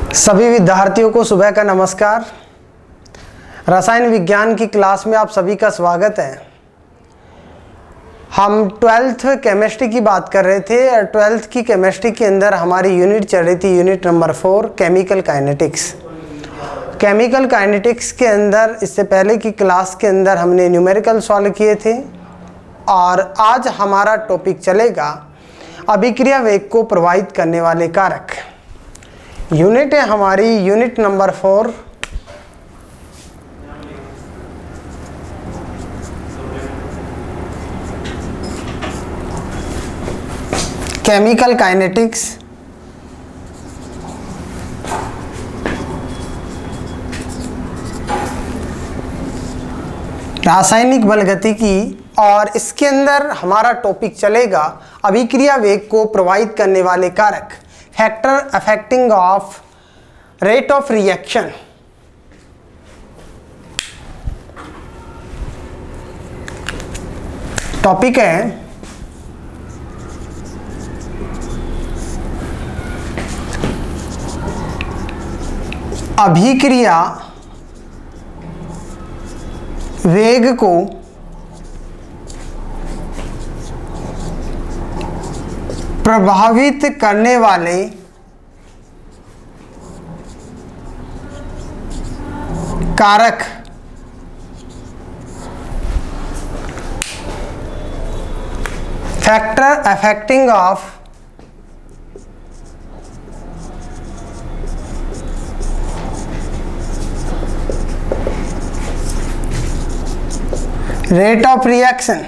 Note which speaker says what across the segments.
Speaker 1: सभी विद्यार्थियों को सुबह का नमस्कार। रसायन विज्ञान की क्लास में आप सभी का स्वागत है। हम 12th केमिस्ट्री की बात कर रहे थे और 12th की केमिस्ट्री के अंदर हमारी यूनिट चल रही थी unit number 4 chemical kinetics. Chemical kinetics के अंदर इससे पहले की क्लास के अंदर हमने न्यूमेरिकल सॉल्व किए थे और आज हमारा टॉपिक चलेगा अभिक्रिया वेग को प्रभावित करने वाले कारक। यूनिट है हमारी यूनिट नंबर 4 केमिकल काइनेटिक्स। रासायनिक बलगतिकी और इसके अंदर हमारा टॉपिक चलेगा अभिक्रिया वेग को प्रभावित करने वाले कारक, factor affecting of rate of reaction. Topic है अभिक्रिया वेग को प्रभावित करने वाले कारक। Factor affecting of rate of reaction.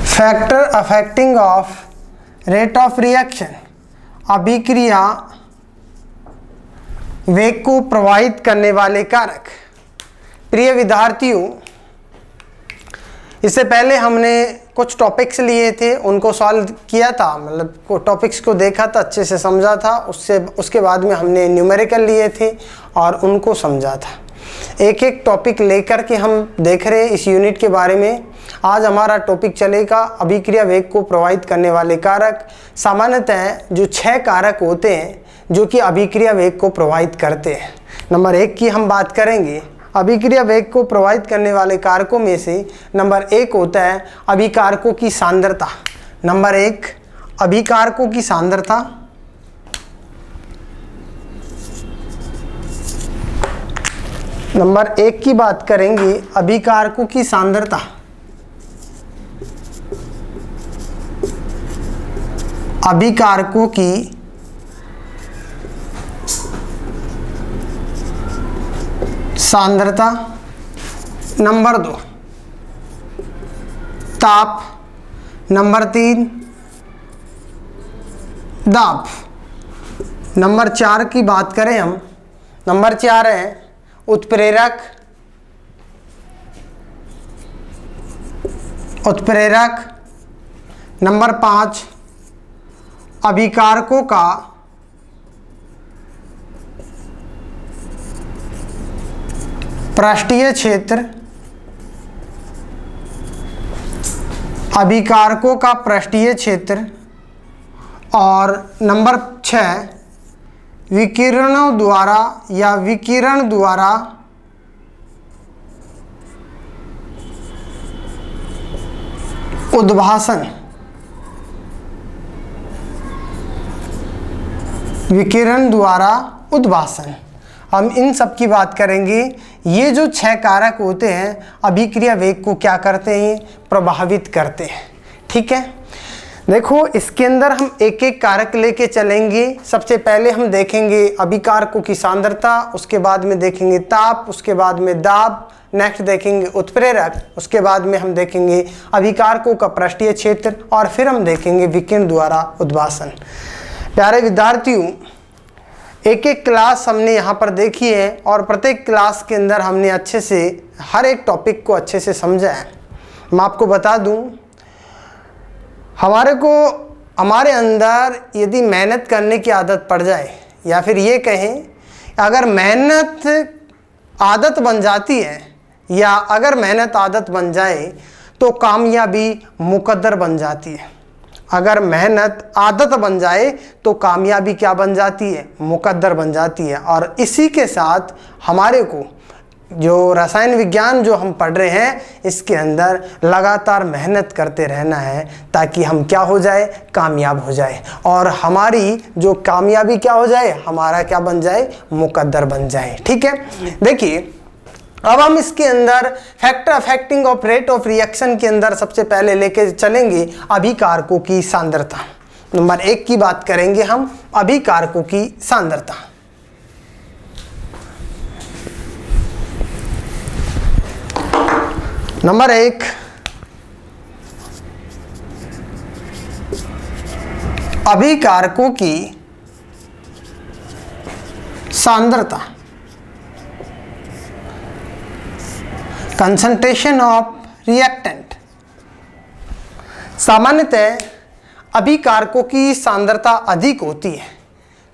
Speaker 1: Factor affecting of rate of reaction, अभिक्रिया वेग को प्रभावित करने वाले कारक। प्रिय विद्यार्थियों, इससे पहले हमने कुछ टॉपिक्स लिए थे, उनको सॉल्व किया था, मतलब टॉपिक्स को देखा था, अच्छे से समझा था। उसके बाद में हमने न्यूमेरिकल लिए थे और उनको समझा था। एक एक टॉपिक लेकर के हम देख रहे हैं इस यूनिट के बारे में। आज हमारा टॉपिक चलेगा अभिक्रिया वेग को प्रभावित करने वाले कारक। सामान्यतः जो 6 कारक होते हैं जो कि अभिक्रिया वेग को प्रभावित करते हैं। नंबर 1 की हम बात करेंगे। अभिक्रिया वेग को प्रभावित करने वाले कारकों में से नंबर 1 होता है अभिकारकों की सांद्रता। नंबर 1 अभिकारकों की सांद्रता। नंबर 1 की बात करेंगे अभिकारकों की सांद्रता। अभिकारकों की सांद्रता। नंबर 2 ताप। नंबर 3 दाब। नंबर 4 की बात करें हम, नंबर 4 है उत्प्रेरक। नंबर 5 अभिकारकों का पृष्ठीय क्षेत्र। अभिकारकों का पृष्ठीय क्षेत्र। और नंबर 6 विकिरणों द्वारा या विकिरण द्वारा उद्भासन। विकिरण द्वारा उद्भासन, हम इन सब की बात करेंगे। ये जो 6 कारक होते हैं अभिक्रिया वेग को क्या करते हैं, प्रभावित करते हैं। ठीक है, देखो इसके अंदर हम एक एक कारक लेके चलेंगे। सबसे पहले हम देखेंगे अभिकारकों की सांद्रता, उसके बाद में देखेंगे ताप, उसके बाद में दाब, नेक्स्ट देखेंगे उत्प्रेरक, उसके बाद में हम देखेंगे अभिकारकों का पृष्ठीय क्षेत्र और फिर हम देखेंगे विकिरण द्वारा उद्भासन। प्यारे विद्यार्थियों, एक एक क्लास हमने यहाँ पर देखी है और प्रत्येक क्लास के अंदर हमने अच्छे से हर एक टॉपिक को अच्छे से समझा है। मैं आपको बता दूँ, हमारे अंदर यदि मेहनत करने की आदत पड़ जाए या फिर ये कहें अगर मेहनत आदत बन जाती है या अगर मेहनत आदत बन जाए तो कामयाबी मुकद्दर बन जाती है। अगर मेहनत आदत बन जाए तो कामयाबी क्या बन जाती है? मुकद्दर बन जाती है। और इसी के साथ हमारे को जो रसायन विज्ञान जो हम पढ़ रहे हैं, इसके अंदर लगातार मेहनत करते रहना है ताकि हम क्या हो जाए? कामयाब हो जाए। और हमारी जो कामयाबी क्या हो जाए? हमारा क्या बन जाए? मुकद्दर बन जाए। ठीक है, देखिए अब हम इसके अंदर factor affecting of rate of reaction के अंदर सबसे पहले लेके चलेंगे अभिकारकों की सांद्रता। नंबर 1 की बात करेंगे हम, अभिकारकों की सांद्रता। नंबर 1, अभिकारकों की सांद्रता, कंसंट्रेशन ऑफ रिएक्टेंट। सामान्यतः अभिकारकों की सांद्रता अधिक होती है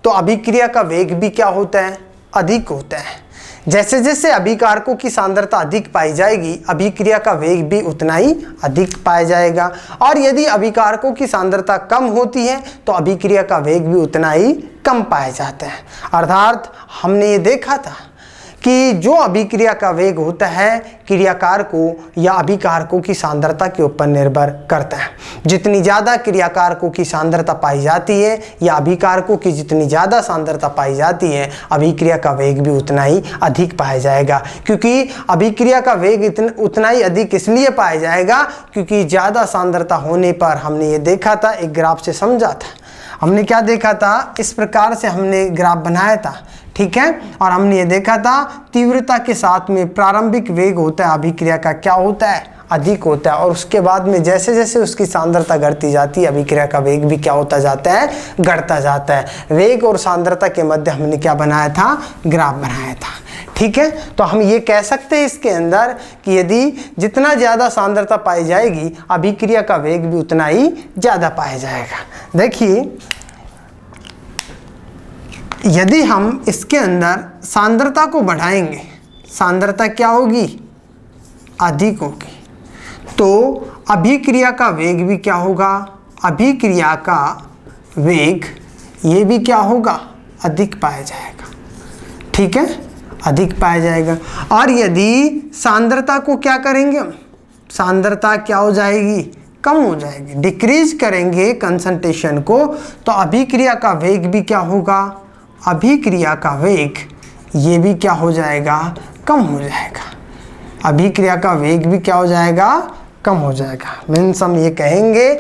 Speaker 1: तो अभिक्रिया का वेग भी क्या होता है? अधिक होता है। जैसे जैसे अभिकारकों की सांद्रता अधिक पाई जाएगी, अभिक्रिया का वेग भी उतना ही अधिक पाया जाएगा। और यदि अभिकारकों की सांद्रता कम होती है तो अभिक्रिया का वेग भी उतना ही कम पाया जाता है। अर्थात हमने ये देखा था कि जो अभिक्रिया का वेग होता है क्रियाकारकों या अभिकारकों की सांद्रता के ऊपर निर्भर करता है। जितनी ज़्यादा क्रियाकारकों की सांद्रता पाई जाती है या अभिकारकों की जितनी ज़्यादा सांद्रता पाई जाती है, अभिक्रिया का वेग भी उतना ही अधिक पाया जाएगा। क्योंकि अभिक्रिया का वेग उतना ही अधिक इसलिए पाया जाएगा क्योंकि ज़्यादा सांद्रता होने पर, हमने ये देखा था, एक ग्राफ से समझा था, हमने क्या देखा था, इस प्रकार से हमने ग्राफ बनाया था। ठीक है, और हमने ये देखा था तीव्रता के साथ में प्रारंभिक वेग होता है अभिक्रिया का क्या होता है? अधिक होता है। और उसके बाद में जैसे जैसे उसकी सांद्रता घटती जाती है, अभिक्रिया का वेग भी क्या होता जाता है? घटता जाता है। वेग और सांद्रता के मध्य हमने क्या बनाया था? ग्राफ बनाया था। ठीक है, तो हम ये कह सकते हैं इसके अंदर कि यदि जितना ज़्यादा सांद्रता पाई जाएगी, अभिक्रिया का वेग भी उतना ही ज़्यादा पाया जाएगा। देखिए, यदि हम इसके अंदर सांद्रता को बढ़ाएंगे, सांद्रता क्या होगी? अधिक होगी, तो अभिक्रिया का वेग भी क्या होगा? अभिक्रिया का वेग ये भी क्या होगा? अधिक पाया जाएगा। ठीक है, अधिक पाया जाएगा। और यदि सांद्रता को क्या करेंगे हम? सांद्रता क्या हो जाएगी? कम हो जाएगी। डिक्रीज करेंगे कंसंट्रेशन को, तो अभिक्रिया का वेग भी क्या होगा? अभिक्रिया का वेग ये भी क्या हो जाएगा? कम हो जाएगा। अभिक्रिया का वेग भी क्या हो जाएगा? कम हो जाएगा। मीन्स हम ये कहेंगे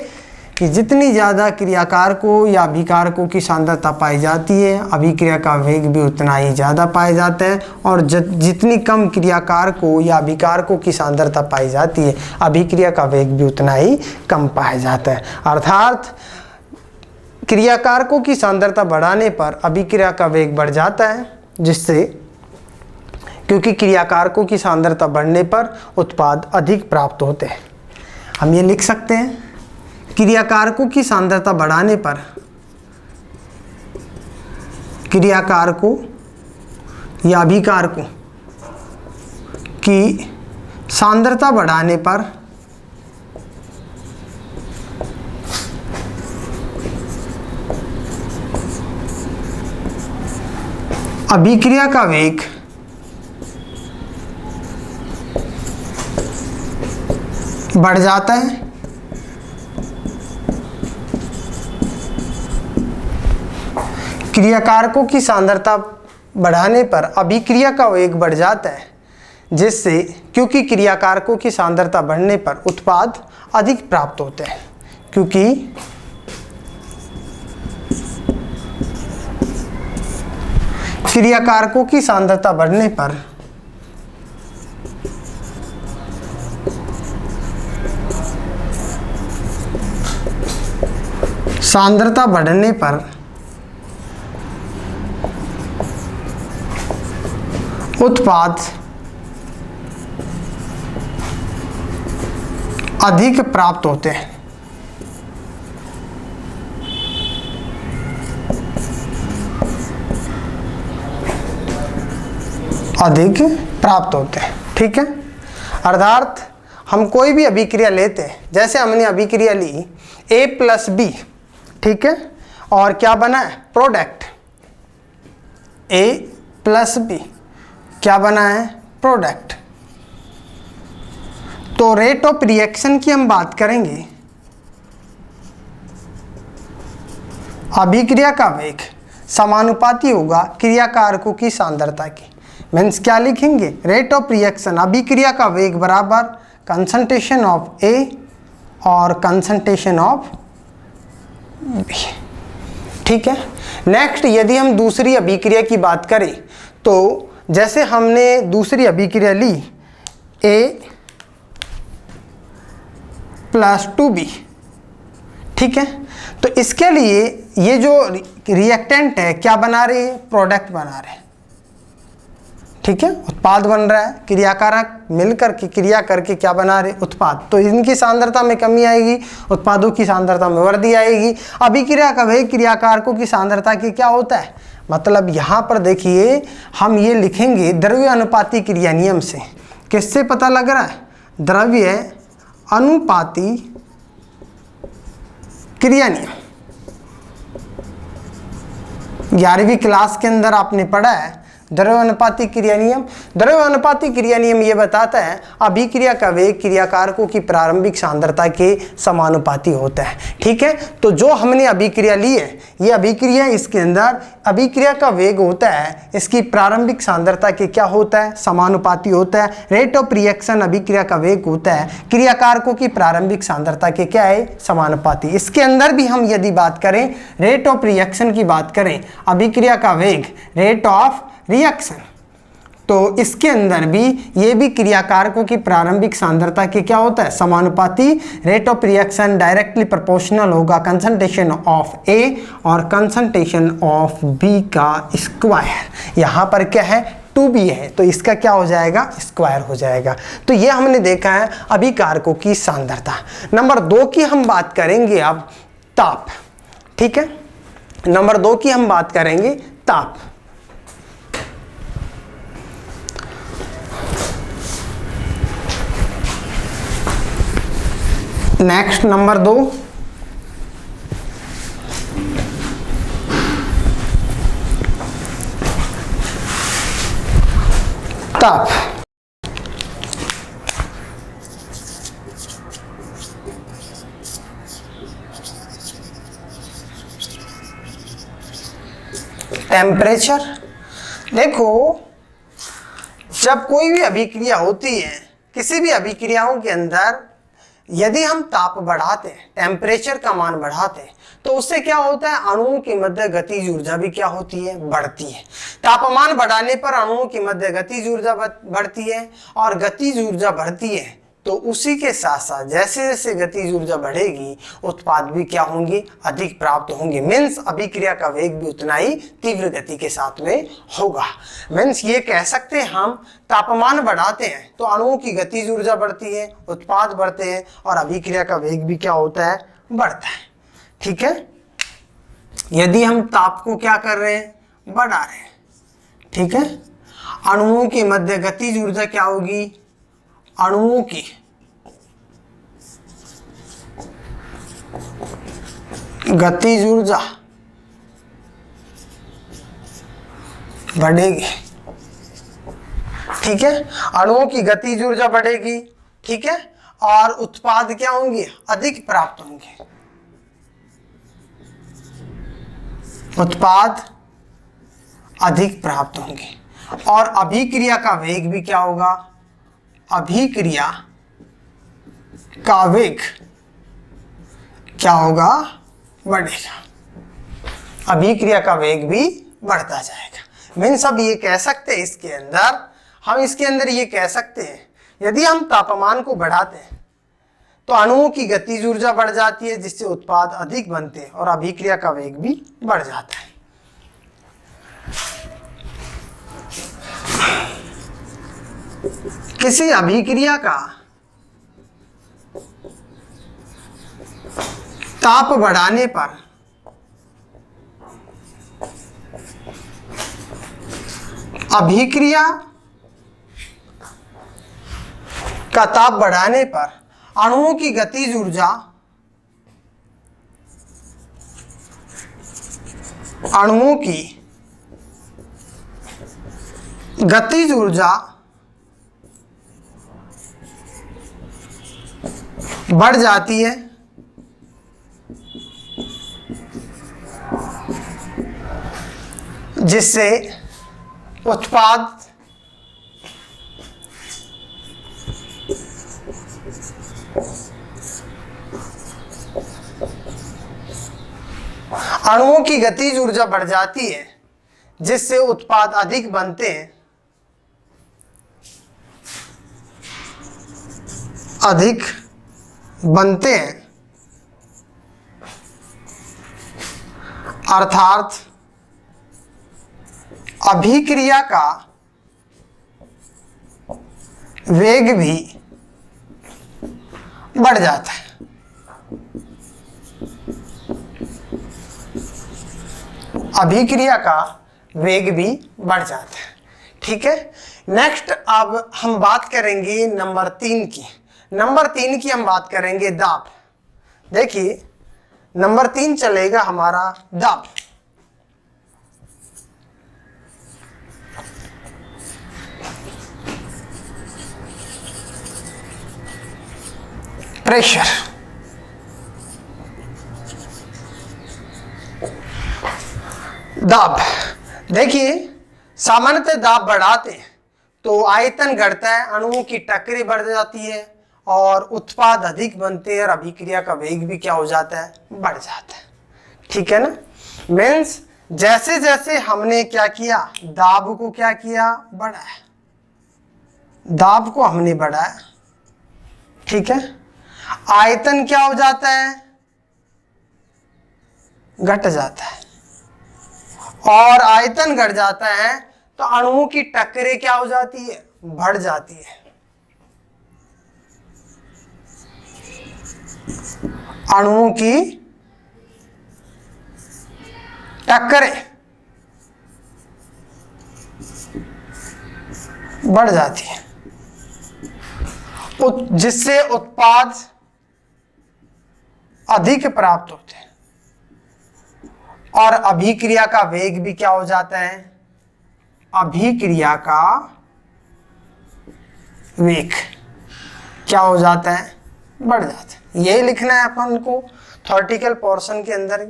Speaker 1: कि जितनी ज़्यादा क्रियाकारकों या अभिकारकों की सांद्रता पाई जाती है, अभिक्रिया का वेग भी उतना ही ज़्यादा पाया जाता है। और जितनी कम क्रियाकारकों या अभिकारकों की सांद्रता पाई जाती है, अभिक्रिया का वेग भी उतना ही कम पाया जाता है। अर्थात क्रियाकारकों की सांद्रता बढ़ाने पर अभिक्रिया का वेग बढ़ जाता है, जिससे क्योंकि क्रियाकारकों की सांद्रता बढ़ने पर उत्पाद अधिक प्राप्त होते हैं। हम ये लिख सकते हैं, क्रियाकारकों की सांद्रता बढ़ाने पर, क्रियाकारकों या अभिकारकों की सांद्रता बढ़ाने पर अभिक्रिया का वेग बढ़ जाता है। क्रियाकारकों की सांद्रता बढ़ाने पर अभिक्रिया का वेग बढ़ जाता है, जिससे क्योंकि क्रियाकारकों की सांद्रता बढ़ने पर उत्पाद अधिक प्राप्त होते हैं। क्योंकि क्रियाकारकों की सांद्रता बढ़ने पर सांद्रता बढ़ने पर उत्पाद अधिक प्राप्त होते हैं। अधिक प्राप्त होते हैं। ठीक है, अर्थात हम कोई भी अभिक्रिया लेते हैं, जैसे हमने अभिक्रिया ली A+B, ठीक है, और क्या बना है प्रोडक्ट, A+B क्या बना है प्रोडक्ट। तो रेट ऑफ रिएक्शन की हम बात करेंगे, अभिक्रिया का वेग समानुपाती होगा क्रियाकारकों की सांद्रता की। मीन्स क्या लिखेंगे, रेट ऑफ रिएक्शन अभिक्रिया का वेग बराबर कंसंट्रेशन ऑफ ए और कंसंट्रेशन ऑफ बी, ठीक है। नेक्स्ट यदि हम दूसरी अभिक्रिया की बात करें तो जैसे हमने दूसरी अभिक्रिया ली A+2B, ठीक है, तो इसके लिए ये जो रिएक्टेंट है क्या बना रहे हैं, प्रोडक्ट बना रहे हैं, ठीक है, उत्पाद बन रहा है, क्रियाकारक मिलकर के क्रिया करके क्या बना रहे उत्पाद। तो इनकी सांद्रता में कमी आएगी, उत्पादों की सांद्रता में वृद्धि आएगी। अभिक्रिया का वेग क्रियाकारकों की सांद्रता की क्या होता है, मतलब यहाँ पर देखिए हम ये लिखेंगे द्रव्य अनुपाती क्रिया नियम से। किससे पता लग रहा है, द्रव्य अनुपाती क्रिया नियम। 11वीं क्लास के अंदर आपने पढ़ा है द्रव्य अनुपाती क्रिया नियम। द्रव्य अनुपाती क्रिया नियम ये बताता है अभिक्रिया का वेग क्रियाकारकों की प्रारंभिक सांद्रता के समानुपाती होता है, ठीक है। तो जो हमने अभिक्रिया ली है, ये अभिक्रिया, इसके अंदर अभिक्रिया का वेग होता है इसकी प्रारंभिक सांद्रता के क्या होता है, समानुपाती होता है। रेट ऑफ रिएक्शन अभिक्रिया का वेग होता है क्रियाकारकों की प्रारंभिक सांद्रता के क्या है, समानुपाती। इसके अंदर भी हम यदि बात करें रेट ऑफ रिएक्शन की बात करें, अभिक्रिया का वेग रेट ऑफ रिएक्शन, तो इसके अंदर भी ये भी क्रियाकारकों की प्रारंभिक सांद्रता के क्या होता है, समानुपाती। Rate of reaction directly proportional होगा कंसंट्रेशन ऑफ ए और कंसंट्रेशन ऑफ बी का स्क्वायर। यहाँ पर क्या है 2b है, तो इसका क्या हो जाएगा, स्क्वायर हो जाएगा। तो ये हमने देखा है अभिकारकों की सांद्रता। नंबर 2 की हम बात करेंगे अब ताप, ठीक है। नंबर 2 की हम बात करेंगे ताप। नेक्स्ट नंबर 2, ताप। टेम्परेचर, देखो जब कोई भी अभिक्रिया होती है, किसी भी अभिक्रियाओं के अंदर यदि हम ताप बढ़ाते हैं, टेम्परेचर का मान बढ़ाते हैं, तो उससे क्या होता है, अणुओं की मध्य गतिज ऊर्जा भी क्या होती है, बढ़ती है। तापमान बढ़ाने पर अणुओं की मध्य गतिज ऊर्जा बढ़ती है, और गतिज ऊर्जा बढ़ती है तो उसी के साथ साथ जैसे जैसे गतिज ऊर्जा बढ़ेगी उत्पाद भी क्या होंगे, अधिक प्राप्त होंगे। मीन्स अभिक्रिया का वेग भी उतना ही तीव्र गति के साथ में होगा। मीन्स ये कह सकते हैं हम तापमान बढ़ाते हैं तो अणुओं की गतिज ऊर्जा बढ़ती है, उत्पाद बढ़ते हैं, और अभिक्रिया का वेग भी क्या होता है, बढ़ता है, ठीक है। यदि हम ताप को क्या कर रहे हैं, बढ़ा रहे हैं, ठीक है, अणुओं की मध्य गतिज ऊर्जा क्या होगी, अणुओं की गतिज ऊर्जा बढ़ेगी, ठीक है, अणुओं की गतिज ऊर्जा बढ़ेगी, ठीक है, और उत्पाद क्या होंगे, अधिक प्राप्त होंगे, उत्पाद अधिक प्राप्त होंगे। और अभिक्रिया का वेग भी क्या होगा, अभिक्रिया का वेग क्या होगा, बढ़ेगा। अभिक्रिया का वेग भी बढ़ता जाएगा। मीन्स अब ये कह सकते हैं इसके अंदर, हम इसके अंदर ये कह सकते हैं यदि हम तापमान को बढ़ाते हैं तो अणुओं की गतिज ऊर्जा बढ़ जाती है जिससे उत्पाद अधिक बनते हैं और अभिक्रिया का वेग भी बढ़ जाता है। किसी अभिक्रिया का ताप बढ़ाने पर अभिक्रिया का ताप बढ़ाने पर अणुओं की गतिज ऊर्जा बढ़ जाती है, जिससे उत्पाद अणुओं की गतिज ऊर्जा बढ़ जाती है, जिससे उत्पाद अधिक बनते हैं, अर्थात अभिक्रिया का वेग भी बढ़ जाता है। अभिक्रिया का वेग भी बढ़ जाता है। ठीक है, नेक्स्ट अब हम बात करेंगे नंबर 3 की। नंबर 3 की हम बात करेंगे दाब। देखिए नंबर 3 चलेगा हमारा दाब। प्रेशर। दाब, देखिए सामान्यतः दाब बढ़ाते हैं तो आयतन घटता है, अणुओं की टक्करें बढ़ जाती है और उत्पाद अधिक बनते हैं और अभिक्रिया का वेग भी क्या हो जाता है, बढ़ जाता है। ठीक है ना, मीन्स जैसे जैसे हमने क्या किया, दाब को क्या किया, बढ़ाया, दाब को हमने बढ़ाया। ठीक है, आयतन क्या हो जाता है, घट जाता है, और आयतन घट जाता है तो अणुओं की टक्करें क्या हो जाती है, बढ़ जाती है। अणुओं की टक्करें बढ़ जाती है, जिससे उत्पाद अधिक प्राप्त होते हैं और अभिक्रिया का वेग भी क्या हो जाता है, अभिक्रिया का वेग क्या हो जाता है, बढ़ जाता है। यही लिखना है अपन को थ्योरेटिकल पोर्शन के अंदर।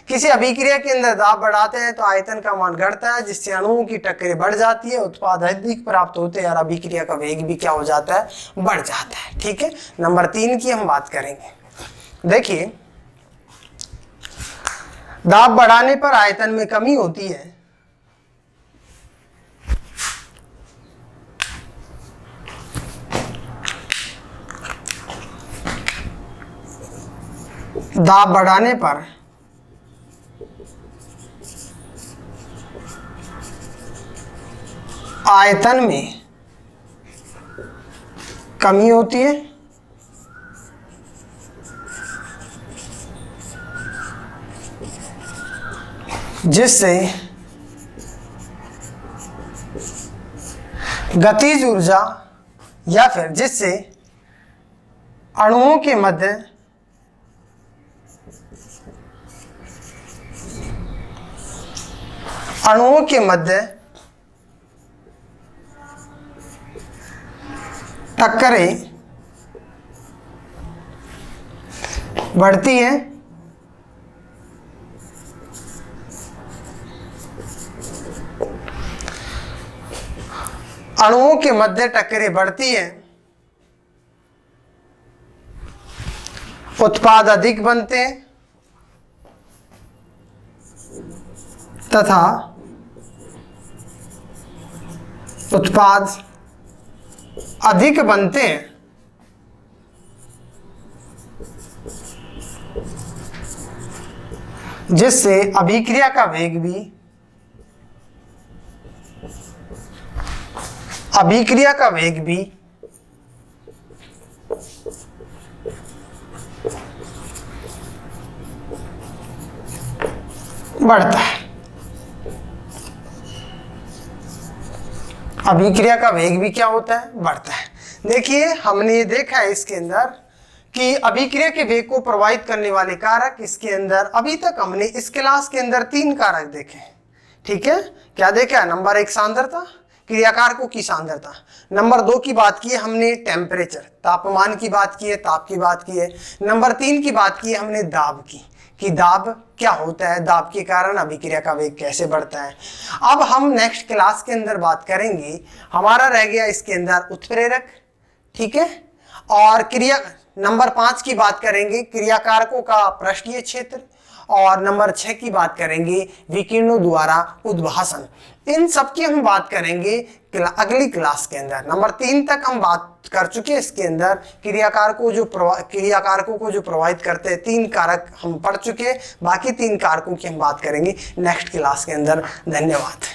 Speaker 1: किसी अभिक्रिया के अंदर दाब बढ़ाते हैं तो आयतन का मान घटता है, जिससे अणुओं की टक्करें बढ़ जाती है, उत्पाद अधिक प्राप्त होते हैं और अभिक्रिया का वेग भी क्या हो जाता है, बढ़ जाता है। ठीक है, नंबर 3 की हम बात करेंगे। देखिए दाब बढ़ाने पर आयतन में कमी होती है, दाब बढ़ाने पर आयतन में कमी होती है, जिससे गतिज ऊर्जा या फिर जिससे अणुओं के मध्य टक्करें बढ़ती है, अणुओं के मध्य टक्करें बढ़ती है, उत्पाद अधिक बनते हैं तथा उत्पाद अधिक बनते हैं जिससे अभिक्रिया का वेग भी बढ़ता है। अभिक्रिया का वेग भी क्या होता है, बढ़ता है। देखिए हमने ये देखा है इसके अंदर कि अभिक्रिया के वेग को प्रभावित करने वाले कारक। इसके अंदर अभी तक हमने इस क्लास के अंदर 3 कारक देखे। ठीक है, क्या देखा? नंबर 1 सांद्रता, क्रियाकारकों की सांद्रता। नंबर 2 की बात की है हमने टेम्परेचर, तापमान की बात की है, ताप की बात की है। नंबर 3 की बात की है हमने दाब की, कि दाब क्या होता है, दाब के कारण अभिक्रिया का वेग कैसे बढ़ता है। अब हम नेक्स्ट क्लास के अंदर बात करेंगे, हमारा रह गया इसके अंदर उत्प्रेरक। ठीक है, और क्रिया नंबर 5 की बात करेंगे क्रियाकारकों का पृष्ठीय क्षेत्र, और नंबर 6 की बात करेंगे विकिरणों द्वारा उद्भासन। इन सब की हम बात करेंगे अगली क्लास के अंदर। नंबर 3 तक हम बात कर चुके हैं। इसके अंदर क्रियाकारकों को जो प्रभावित करते हैं 3 कारक हम पढ़ चुके हैं। बाकी 3 कारकों की हम बात करेंगे नेक्स्ट क्लास के अंदर। धन्यवाद।